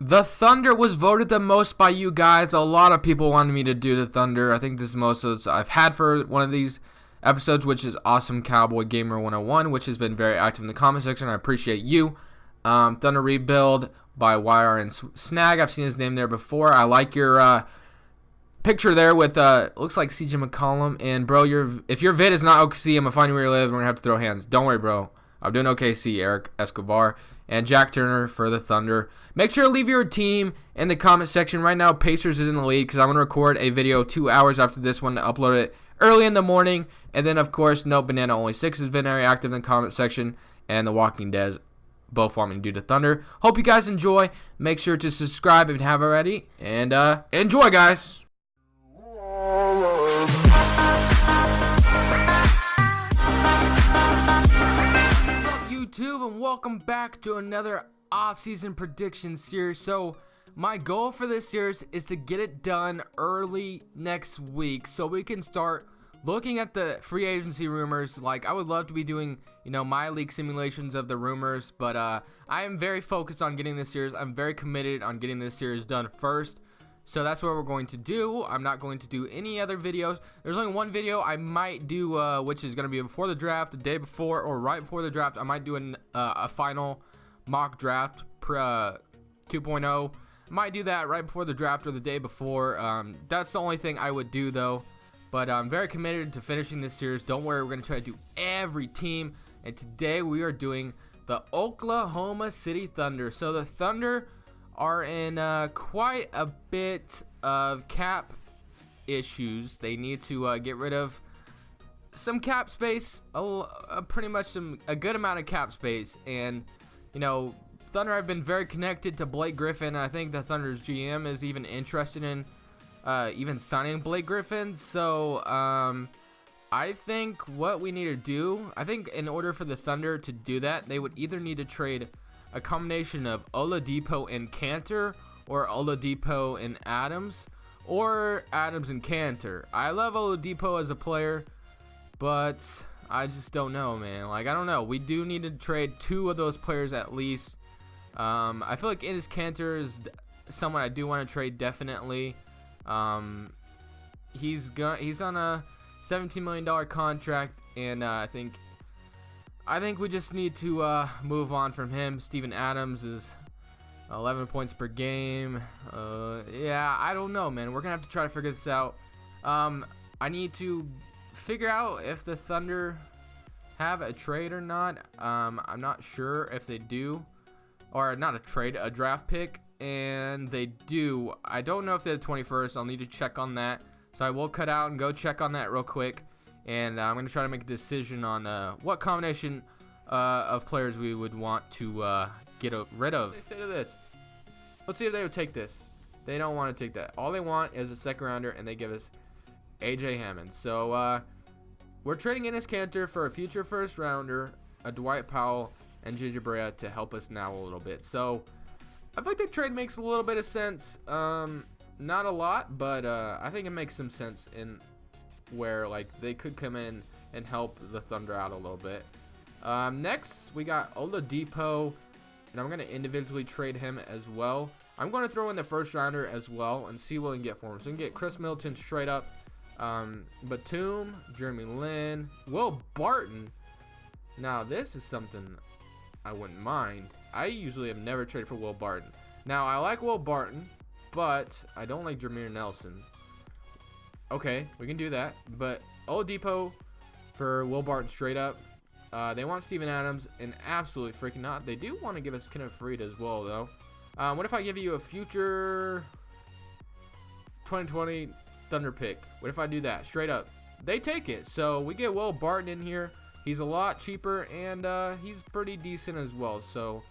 The Thunder was voted the most by you guys. A lot of people wanted me to do the Thunder. I think this is most of I've had for one of these episodes, which is Awesome Cowboy Gamer 101, which has been very active in the comment section. I appreciate you. Thunder Rebuild by YR and Snag. I've seen his name there before. I like your picture there with looks like CJ McCollum. And bro, if your vid is not OKC, I'm gonna find you where you live. We're gonna have to throw hands. Don't worry, bro. I'm doing OKC. Eric Escobar and Jack Turner for the Thunder. Make sure to leave your team in the comment section. Right now, Pacers is in the lead because I'm going to record a video 2 hours after this one to upload it early in the morning. And then, of course, No Banana Only 6 has been very active in the comment section. And The Walking Dead both want me to do the Thunder. Hope you guys enjoy. Make sure to subscribe if you haven't already. And enjoy, guys. YouTube, and welcome back to another off-season prediction series. So my goal for this series is to get it done early next week so we can start looking at the free agency rumors. Like, I would love to be doing, my league simulations of the rumors, but I am very focused on getting this series. I'm very committed on getting this series done first. So that's what we're going to do. I'm not going to do any other videos. There's only one video I might do, which is going to be before the draft, the day before, or right before the draft. I might do a final mock draft 2.0. Might do that right before the draft or the day before. That's the only thing I would do, though. But I'm very committed to finishing this series. Don't worry, we're going to try to do every team. And today we are doing the Oklahoma City Thunder. So the Thunder are in quite a bit of cap issues. They need to get rid of some cap space, pretty much a good amount of cap space. And Thunder have been very connected to Blake Griffin. I think the Thunder's GM is even interested in even signing Blake Griffin. So I think what we need to do, I think in order for the Thunder to do that, they would either need to trade a combination of Oladipo and Cantor, or Oladipo and Adams, or Adams and Cantor. I love Oladipo as a player, but I just don't know, man. Like, I don't know. We do need to trade two of those players at least. I feel like Enes Cantor is someone I do want to trade, definitely. He's on a $17 million contract, and I think we just need to move on from him. Steven Adams is 11 points per game. Yeah, I don't know, man. We're going to have to try to figure this out. I need to figure out if the Thunder have a trade or not. I'm not sure if they do. Or not a trade, a draft pick. And they do. I don't know if they're the 21st. I'll need to check on that. So I will cut out and go check on that real quick. And I'm going to try to make a decision on what combination of players we would want to get rid of. They say to this. Let's see if they would take this. They don't want to take that. All they want is a second rounder, and they give us A.J. Hammond. So we're trading Enes Kanter for a future first rounder, a Dwight Powell, and J.J. Barea to help us now a little bit. So I feel like the trade makes a little bit of sense. Not a lot, but I think it makes some sense in where they could come in and help the Thunder out a little bit. Next we got Oladipo, and I'm going to individually trade him as well. I'm going to throw in the first rounder as well and see what we can get for him. So we can get Chris Middleton straight up, Batum, Jeremy Lin, Will Barton. Now this is something I wouldn't mind. I usually have never traded for Will Barton. Now I like Will Barton, but I don't like Jameer Nelson. Okay, we can do that. But Oladipo for Will Barton straight up. They want Steven Adams, and absolutely freaking not. They do want to give us Kenneth Faried as well, though. What if I give you a future 2020 Thunder pick? What if I do that straight up? They take it. So we get Will Barton in here. He's a lot cheaper, and he's pretty decent as well. So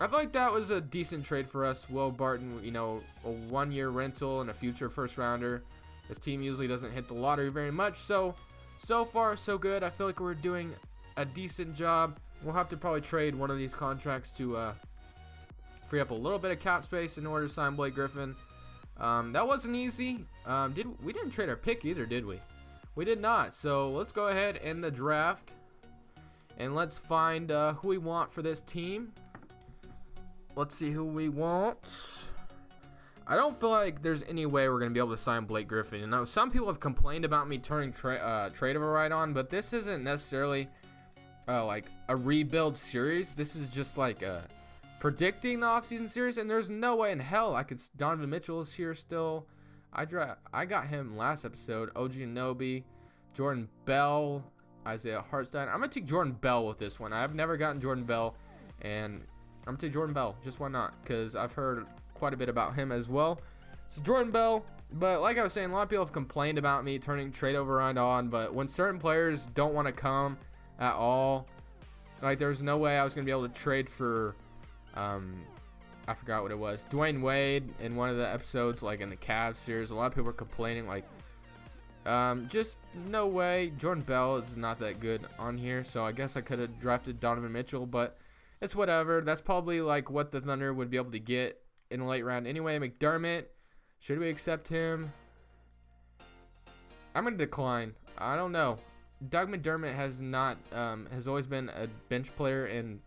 I feel like that was a decent trade for us. Will Barton, a 1-year rental and a future first rounder. This team usually doesn't hit the lottery very much, so far so good. I feel like we're doing a decent job. We'll have to probably trade one of these contracts to free up a little bit of cap space in order to sign Blake Griffin. That wasn't easy. We didn't trade our pick either, did we? We did not. So let's go ahead in the draft, and let's find who we want for this team. Let's see who we want. I don't feel like there's any way we're going to be able to sign Blake Griffin. You know, some people have complained about me turning trade override on, but this isn't necessarily like a rebuild series. This is just like predicting the offseason series, and there's no way in hell I could. Donovan Mitchell is here still. I got him last episode. OG Anunoby, Jordan Bell, Isaiah Hartenstein. I'm going to take Jordan Bell with this one. I've never gotten Jordan Bell, and I'm going to take Jordan Bell. Just why not? Because I've heard quite a bit about him as well. So Jordan Bell, but like I was saying, a lot of people have complained about me turning trade override on, but when certain players don't want to come at all, like there's no way I was going to be able to trade for, I forgot what it was, Dwayne Wade in one of the episodes, like in the Cavs series. A lot of people were complaining, like, just no way. Jordan Bell is not that good on here, so I guess I could have drafted Donovan Mitchell, but it's whatever. That's probably like what the Thunder would be able to get in the late round anyway. McDermott, should we accept him? I'm gonna decline. I don't know. Doug McDermott has always been a bench player, and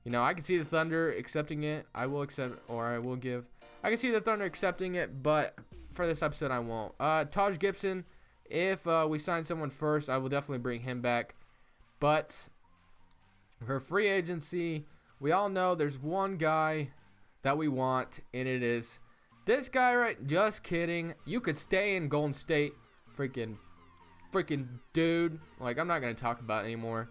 you know, I can see the Thunder accepting it. I will accept, or I will give. I can see the Thunder accepting it, but for this episode I won't. Taj Gibson, if we sign someone first, I will definitely bring him back. But for free agency, we all know there's one guy that we want, and it is this guy, right? Just kidding. You could stay in Golden State. Freaking dude. Like, I'm not going to talk about it anymore.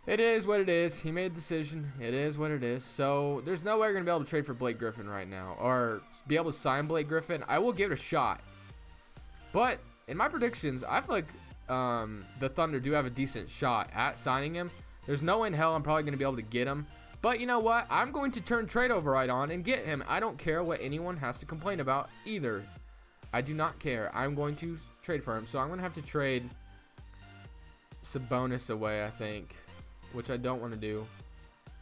It is what it is. He made a decision. It is what it is. So there's no way we're going to be able to trade for Blake Griffin right now, or be able to sign Blake Griffin. I will give it a shot, but in my predictions, I feel like the Thunder do have a decent shot at signing him. There's no way in hell I'm probably going to be able to get him. But you know what? I'm going to turn trade override on and get him. I don't care what anyone has to complain about either. I do not care. I'm going to trade for him. So I'm going to have to trade Sabonis away, I think, which I don't want to do.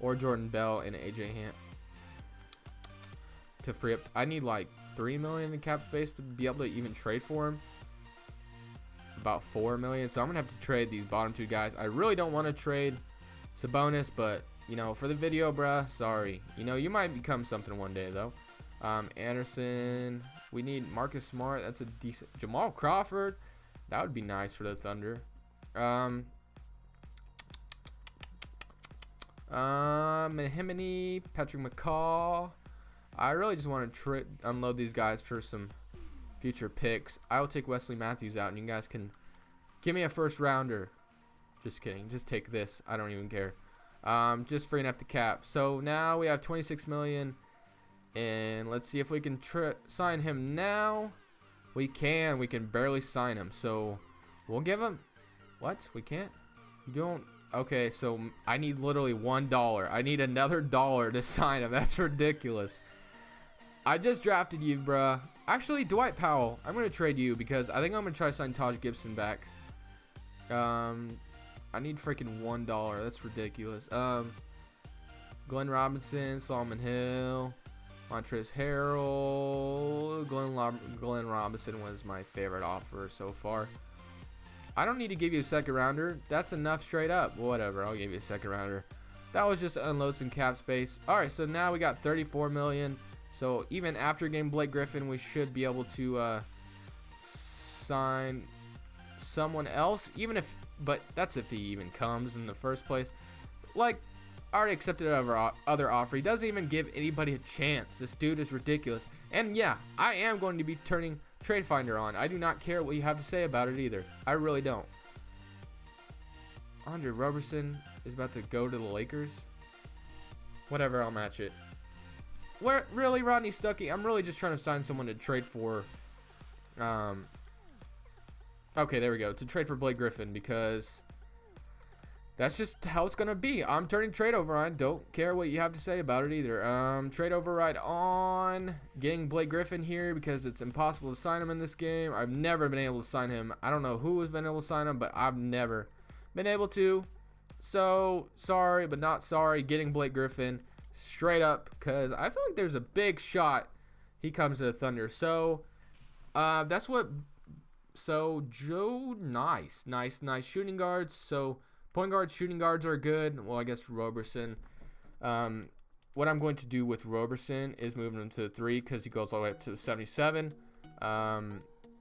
Or Jordan Bell and AJ Hamp to free up. I need like $3 million in cap space to be able to even trade for him. About $4 million. So I'm going to have to trade these bottom two guys. I really don't want to trade Sabonis, but you know, for the video, bruh, sorry. You know, you might become something one day, though. Anderson. We need Marcus Smart. That's a decent. Jamal Crawford. That would be nice for the Thunder. Mahimini, Patrick McCaw. I really just want to unload these guys for some future picks. I will take Wesley Matthews out, and you guys can give me a first rounder. Just kidding. Just take this. I don't even care. Just freeing up the cap. So now we have $26 million, and let's see if we can sign him now. We can barely sign him, so we'll give him what? We can't? You don't? Okay, so I need literally $1. I need another dollar to sign him. That's ridiculous. I just drafted you, bruh. Actually, Dwight Powell, I'm gonna trade you because I think I'm gonna try to sign Taj Gibson back. I need freaking $1. That's ridiculous. Glenn Robinson, Solomon Hill, Montrezl Harrell. Glenn Robinson was my favorite offer so far. I don't need to give you a second rounder. That's enough straight up. Whatever, I'll give you a second rounder. That was just to unload some cap space. All right, so now we got $34 million. So even after getting Blake Griffin, we should be able to sign someone else, but that's if he even comes in the first place. Like, I already accepted other offer. He doesn't even give anybody a chance. This dude is ridiculous. And yeah, I am going to be turning Trade Finder on. I do not care what you have to say about it either. I really don't. Andre Roberson is about to go to the Lakers. Whatever, I'll match it. Where really, Rodney Stuckey? I'm really just trying to sign someone to trade for. Okay, there we go. To trade for Blake Griffin, because that's just how it's gonna be. I'm turning trade override. Don't care what you have to say about it either. Trade override on. Getting Blake Griffin here because it's impossible to sign him in this game. I've never been able to sign him. I don't know who has been able to sign him, but I've never been able to. So sorry, but not sorry. Getting Blake Griffin straight up, because I feel like there's a big shot he comes to the Thunder. So that's what. So Joe, nice shooting guards. So point guards, shooting guards are good. Well, I guess Roberson. what I'm going to do with Roberson is moving him to the 3 because he goes all the way up to the 77.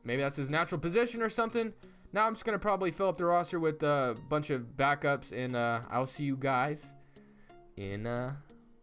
Maybe that's his natural position or something. Now I'm just going to probably fill up the roster with a bunch of backups, and I'll see you guys in the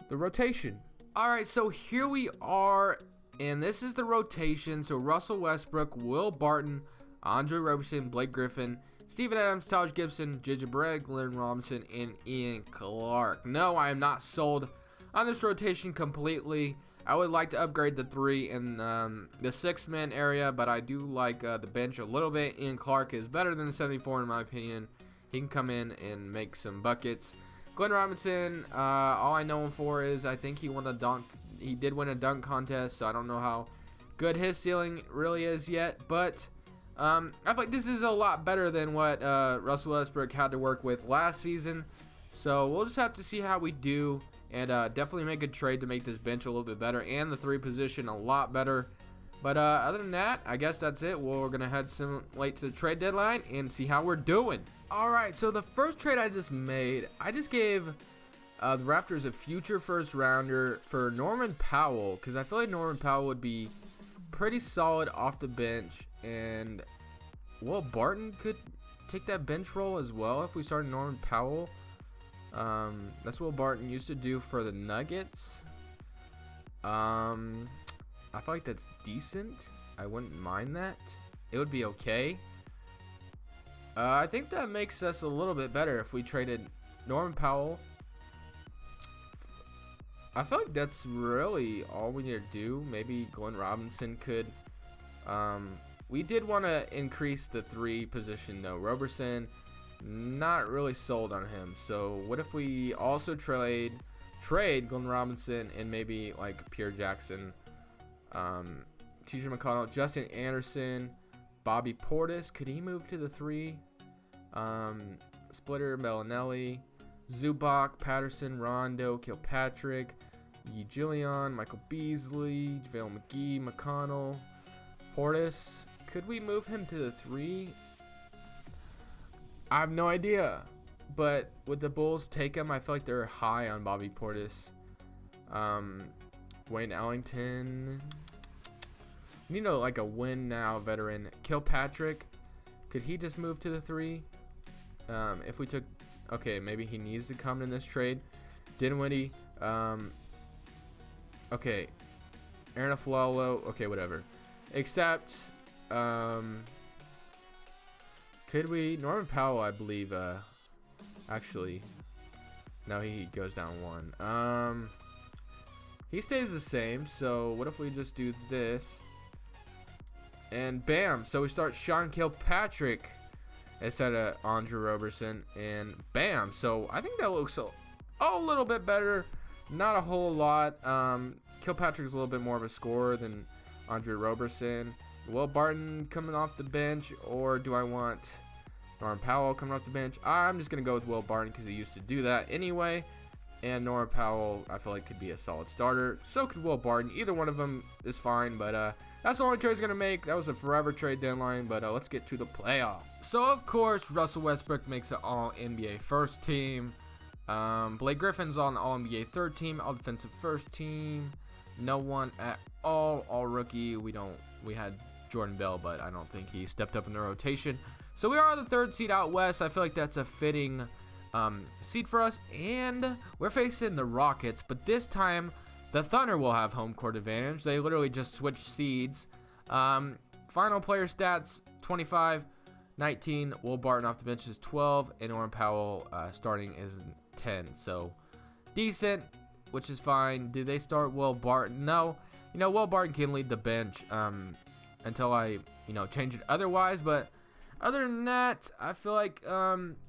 rotation. All right, so here we are, and this is the rotation. So Russell Westbrook, Will Barton, Andre Roberson, Blake Griffin, Steven Adams, Taj Gibson, JJ Barea, Glenn Robinson, and Ian Clark. No, I am not sold on this rotation completely. I would like to upgrade the 3 in the 6-man area, but I do like the bench a little bit. Ian Clark is better than the 74 in my opinion. He can come in and make some buckets. Glenn Robinson, all I know him for is I think he won the dunk. He did win a dunk contest, so I don't know how good his ceiling really is yet. But I feel like this is a lot better than what Russell Westbrook had to work with last season. So we'll just have to see how we do. And definitely make a trade to make this bench a little bit better and the 3 position a lot better. But other than that, I guess that's it. We're going to head some late to the trade deadline and see how we're doing. All right, so the first trade I just made, I just gave the Raptors a future first rounder for Norman Powell, because I feel like Norman Powell would be pretty solid off the bench. And Will Barton could take that bench role as well if we started Norman Powell. That's what Barton used to do for the Nuggets. I feel like that's decent. I wouldn't mind that. It would be okay. I think that makes us a little bit better if we traded Norman Powell. I feel like that's really all we need to do. Maybe Glenn Robinson could. We did want to increase the 3 position though. Roberson, not really sold on him. So what if we also trade Glenn Robinson and maybe like Pierre Jackson, TJ McConnell, Justin Anderson, Bobby Portis. Could he move to the 3? Splitter, Bellinelli, Zubac, Patterson, Rondo, Kilpatrick, Gillian, Michael Beasley, JaVale McGee, McConnell, Portis. Could we move him to the 3? I have no idea, but would the Bulls take him? I feel like they're high on Bobby Portis. Wayne Ellington. You know, like a win now veteran. Kilpatrick. Could he just move to the 3? If we took, okay, maybe he needs to come in this trade. Dinwiddie. Okay. Aaron Aflalo. Okay, whatever. Except, could we? Norman Powell, I believe, actually, no, he goes down 1. He stays the same, so what if we just do this? And bam, so we start Sean Kilpatrick instead of Andre Roberson, and bam, so I think that looks a little bit better, not a whole lot. Kilpatrick's a little bit more of a scorer than Andre Roberson. Will Barton coming off the bench, or do I want Norman Powell coming off the bench? I'm just going to go with Will Barton because he used to do that anyway. And Norman Powell, I feel like, could be a solid starter. So could Will Barton. Either one of them is fine, but that's the only trade he's going to make. That was a forever trade deadline, but let's get to the playoffs. So, of course, Russell Westbrook makes an All-NBA first team. Blake Griffin's on the All-NBA third team, All-Defensive first team. No one at all rookie. We had Jordan Bell, but I don't think he stepped up in the rotation. So we are the 3rd seed out west. I feel like that's a fitting seed for us, and we're facing the Rockets, but this time the Thunder will have home court advantage. They literally just switched seeds. Final player stats: 25, 19. Will Barton off the bench is 12, and Norman Powell starting is 10. So decent, which is fine. Do they start Will Barton? No. You know, Will Barton can lead the bench until I, change it otherwise. But other than that, I feel like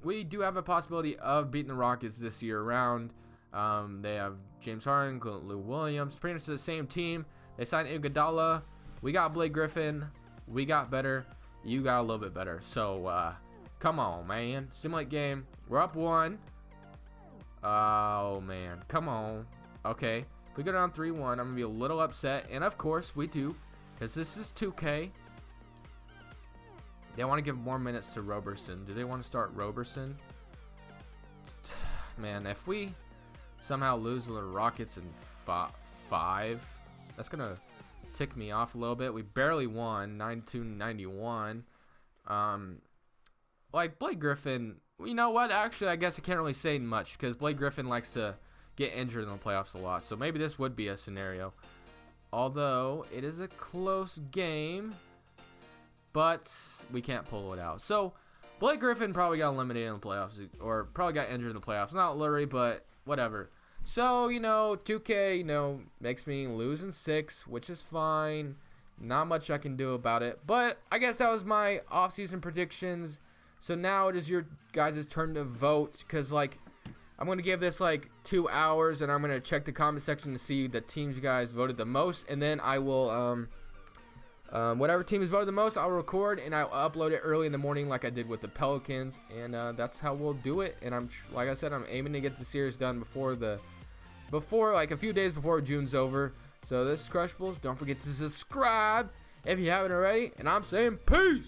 we do have a possibility of beating the Rockets this year around. They have James Harden, Lou Williams, pretty much the same team. They signed Iguodala. We got Blake Griffin. We got better. You got a little bit better. So, come on, man. Simulate game. We're up 1. Oh, man. Come on. Okay. If we go down 3-1, I'm going to be a little upset. And, of course, we do. Because this is 2K. They want to give more minutes to Roberson. Do they want to start Roberson? Man, if we somehow lose to the Rockets in 5. That's going to tick me off a little bit. We barely won, 92-91. Like, Blake Griffin, you know what? Actually, I guess I can't really say much because Blake Griffin likes to get injured in the playoffs a lot. So maybe this would be a scenario. Although, it is a close game, but we can't pull it out. So, Blake Griffin probably got eliminated in the playoffs, or probably got injured in the playoffs. Not Lurie, but whatever. So, 2K, makes me lose in 6, which is fine. Not much I can do about it. But I guess that was my offseason predictions. So now it is your guys' turn to vote, because, I'm going to give this, 2 hours, and I'm going to check the comment section to see the teams you guys voted the most, and then I will, whatever team has voted the most, I'll record, and I'll upload it early in the morning like I did with the Pelicans, and that's how we'll do it. And like I said, I'm aiming to get the series done before a few days before June's over. So this is Crushables. Don't forget to subscribe if you haven't already, and I'm saying peace!